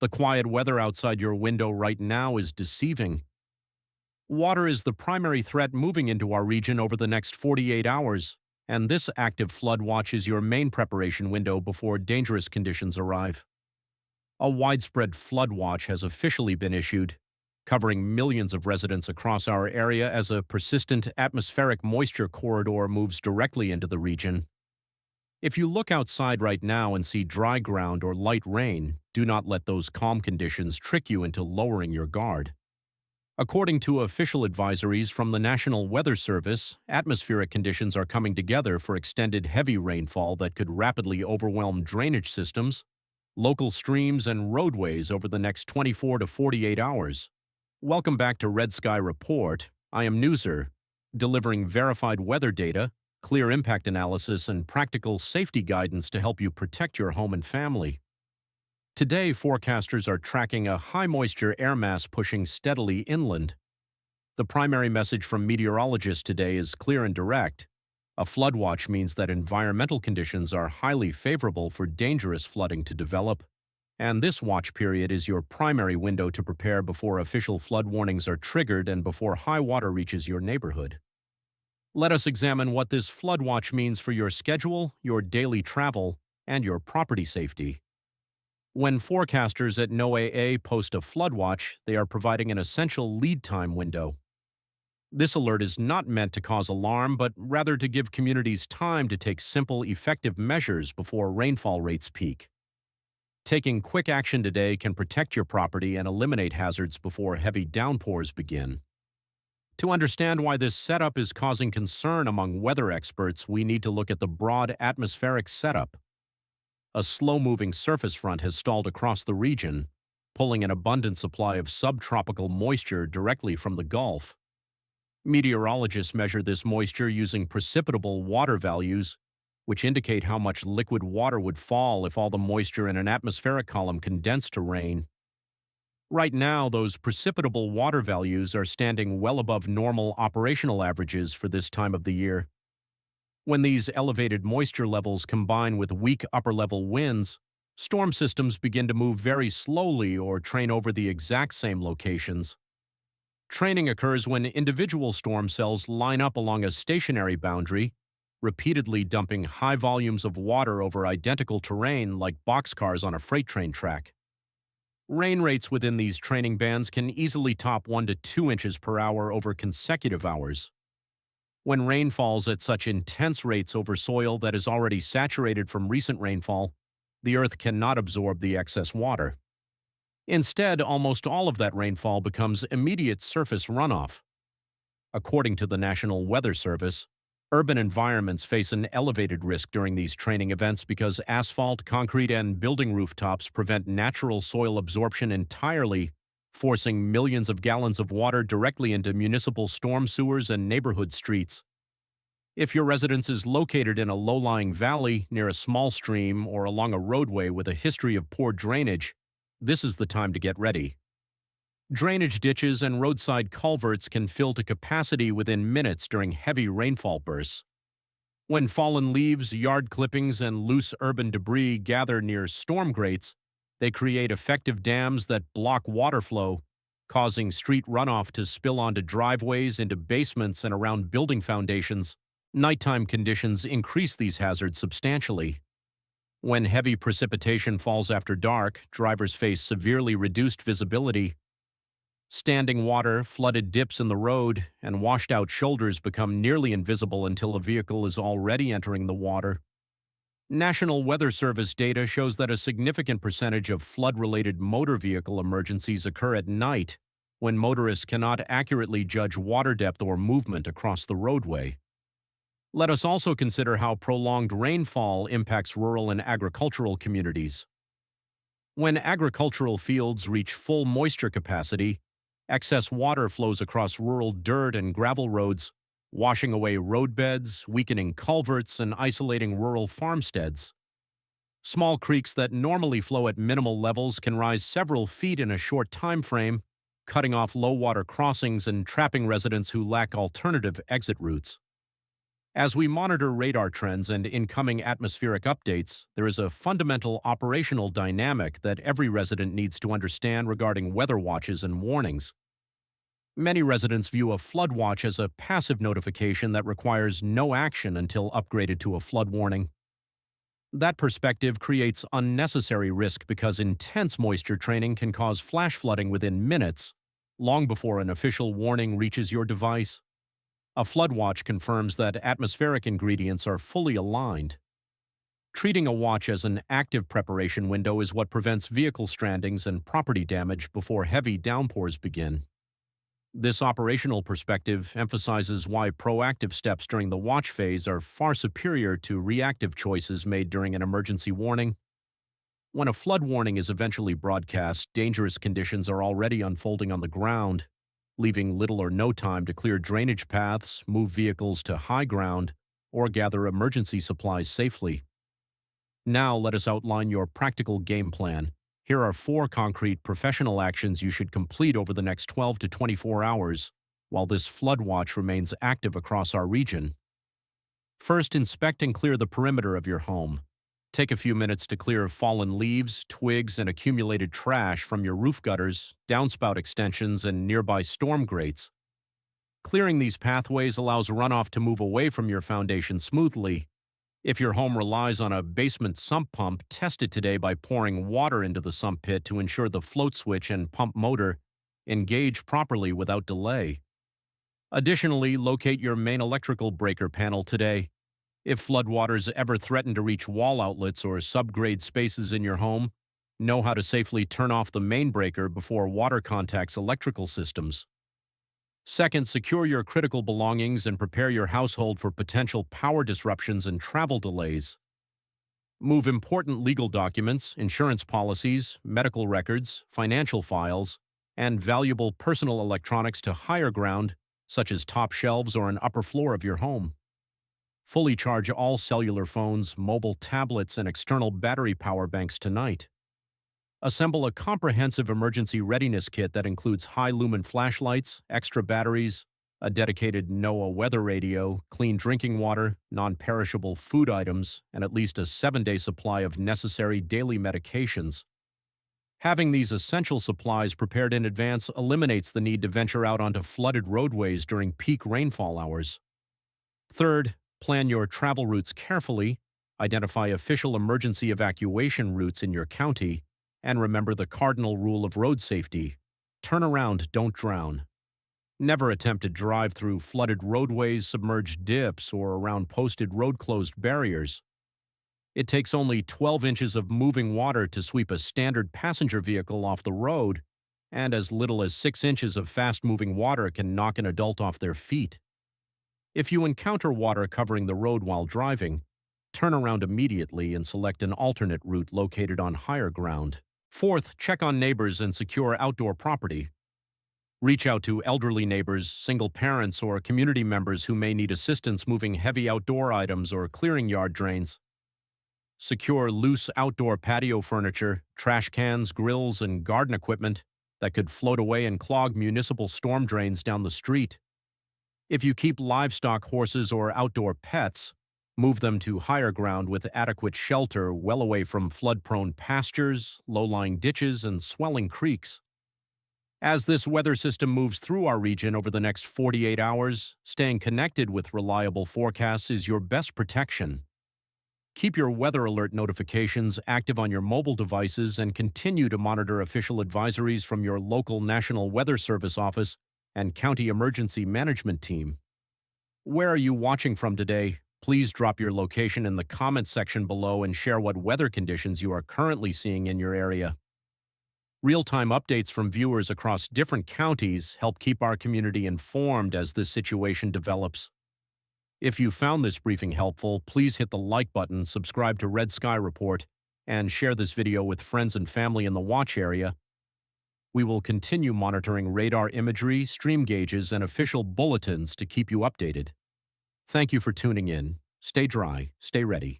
The quiet weather outside your window right now is deceiving. Water is the primary threat moving into our region over the next 48 hours, and this active flood watch is your main preparation window before dangerous conditions arrive. A widespread flood watch has officially been issued, covering millions of residents across our area as a persistent atmospheric moisture corridor moves directly into the region. If you look outside right now and see dry ground or light rain, do not let those calm conditions trick you into lowering your guard. According to official advisories from the National Weather Service, atmospheric conditions are coming together for extended heavy rainfall that could rapidly overwhelm drainage systems, local streams, and roadways over the next 24 to 48 hours. Welcome back to Red Sky Report. I am Newser, delivering verified weather data, clear impact analysis, and practical safety guidance to help you protect your home and family. Today, forecasters are tracking a high-moisture air mass pushing steadily inland. The primary message from meteorologists today is clear and direct. A flood watch means that environmental conditions are highly favorable for dangerous flooding to develop, and this watch period is your primary window to prepare before official flood warnings are triggered and before high water reaches your neighborhood. Let us examine what this flood watch means for your schedule, your daily travel, and your property safety. When forecasters at NOAA post a flood watch, they are providing an essential lead time window. This alert is not meant to cause alarm, but rather to give communities time to take simple, effective measures before rainfall rates peak. Taking quick action today can protect your property and eliminate hazards before heavy downpours begin. To understand why this setup is causing concern among weather experts, we need to look at the broad atmospheric setup. A slow-moving surface front has stalled across the region, pulling an abundant supply of subtropical moisture directly from the Gulf. Meteorologists measure this moisture using precipitable water values, which indicate how much liquid water would fall if all the moisture in an atmospheric column condensed to rain. Right now, those precipitable water values are standing well above normal operational averages for this time of the year. When these elevated moisture levels combine with weak upper-level winds, storm systems begin to move very slowly or train over the exact same locations. Training occurs when individual storm cells line up along a stationary boundary, repeatedly dumping high volumes of water over identical terrain like boxcars on a freight train track. Rain rates within these training bands can easily top 1 to 2 inches per hour over consecutive hours. When rain falls at such intense rates over soil that is already saturated from recent rainfall, the earth cannot absorb the excess water. Instead, almost all of that rainfall becomes immediate surface runoff. According to the National Weather Service, urban environments face an elevated risk during these training events because asphalt, concrete, and building rooftops prevent natural soil absorption entirely, forcing millions of gallons of water directly into municipal storm sewers and neighborhood streets. If your residence is located in a low-lying valley, near a small stream, or along a roadway with a history of poor drainage, this is the time to get ready. Drainage ditches and roadside culverts can fill to capacity within minutes during heavy rainfall bursts. When fallen leaves, yard clippings, and loose urban debris gather near storm grates, they create effective dams that block water flow, causing street runoff to spill onto driveways, into basements, and around building foundations. Nighttime conditions increase these hazards substantially. When heavy precipitation falls after dark, drivers face severely reduced visibility. Standing water, flooded dips in the road, and washed-out shoulders become nearly invisible until a vehicle is already entering the water. National Weather Service data shows that a significant percentage of flood-related motor vehicle emergencies occur at night, when motorists cannot accurately judge water depth or movement across the roadway. Let us also consider how prolonged rainfall impacts rural and agricultural communities. When agricultural fields reach full moisture capacity, excess water flows across rural dirt and gravel roads, washing away roadbeds, weakening culverts, and isolating rural farmsteads. Small creeks that normally flow at minimal levels can rise several feet in a short time frame, cutting off low-water crossings and trapping residents who lack alternative exit routes. As we monitor radar trends and incoming atmospheric updates, there is a fundamental operational dynamic that every resident needs to understand regarding weather watches and warnings. Many residents view a flood watch as a passive notification that requires no action until upgraded to a flood warning. That perspective creates unnecessary risk because intense moisture training can cause flash flooding within minutes, long before an official warning reaches your device. A flood watch confirms that atmospheric ingredients are fully aligned. Treating a watch as an active preparation window is what prevents vehicle strandings and property damage before heavy downpours begin. This operational perspective emphasizes why proactive steps during the watch phase are far superior to reactive choices made during an emergency warning. When a flood warning is eventually broadcast, dangerous conditions are already unfolding on the ground, leaving little or no time to clear drainage paths, move vehicles to high ground, or gather emergency supplies safely. Now let us outline your practical game plan. Here are 4 concrete professional actions you should complete over the next 12 to 24 hours while this flood watch remains active across our region. First, inspect and clear the perimeter of your home. Take a few minutes to clear fallen leaves, twigs, and accumulated trash from your roof gutters, downspout extensions, and nearby storm grates. Clearing these pathways allows runoff to move away from your foundation smoothly. If your home relies on a basement sump pump, test it today by pouring water into the sump pit to ensure the float switch and pump motor engage properly without delay. Additionally, locate your main electrical breaker panel today. If floodwaters ever threaten to reach wall outlets or subgrade spaces in your home, know how to safely turn off the main breaker before water contacts electrical systems. Second, secure your critical belongings and prepare your household for potential power disruptions and travel delays. Move important legal documents, insurance policies, medical records, financial files, and valuable personal electronics to higher ground, such as top shelves or an upper floor of your home. Fully charge all cellular phones, mobile tablets, and external battery power banks tonight. Assemble a comprehensive emergency readiness kit that includes high-lumen flashlights, extra batteries, a dedicated NOAA weather radio, clean drinking water, non-perishable food items, and at least a 7-day supply of necessary daily medications. Having these essential supplies prepared in advance eliminates the need to venture out onto flooded roadways during peak rainfall hours. Third, plan your travel routes carefully, identify official emergency evacuation routes in your county, and remember the cardinal rule of road safety: turn around, don't drown. Never attempt to drive through flooded roadways, submerged dips, or around posted road-closed barriers. It takes only 12 inches of moving water to sweep a standard passenger vehicle off the road, and as little as 6 inches of fast-moving water can knock an adult off their feet. If you encounter water covering the road while driving, turn around immediately and select an alternate route located on higher ground. Fourth, check on neighbors and secure outdoor property. Reach out to elderly neighbors, single parents, or community members who may need assistance moving heavy outdoor items or clearing yard drains. Secure loose outdoor patio furniture, trash cans, grills, and garden equipment that could float away and clog municipal storm drains down the street. If you keep livestock, horses, or outdoor pets, move them to higher ground with adequate shelter well away from flood-prone pastures, low-lying ditches, and swelling creeks. As this weather system moves through our region over the next 48 hours, staying connected with reliable forecasts is your best protection. Keep your weather alert notifications active on your mobile devices and continue to monitor official advisories from your local National Weather Service office and County Emergency Management team. Where are you watching from today? Please drop your location in the comments section below and share what weather conditions you are currently seeing in your area. Real-time updates from viewers across different counties help keep our community informed as this situation develops. If you found this briefing helpful, please hit the like button, subscribe to Red Sky Report, and share this video with friends and family in the watch area. We will continue monitoring radar imagery, stream gauges, and official bulletins to keep you updated. Thank you for tuning in. Stay dry, stay ready.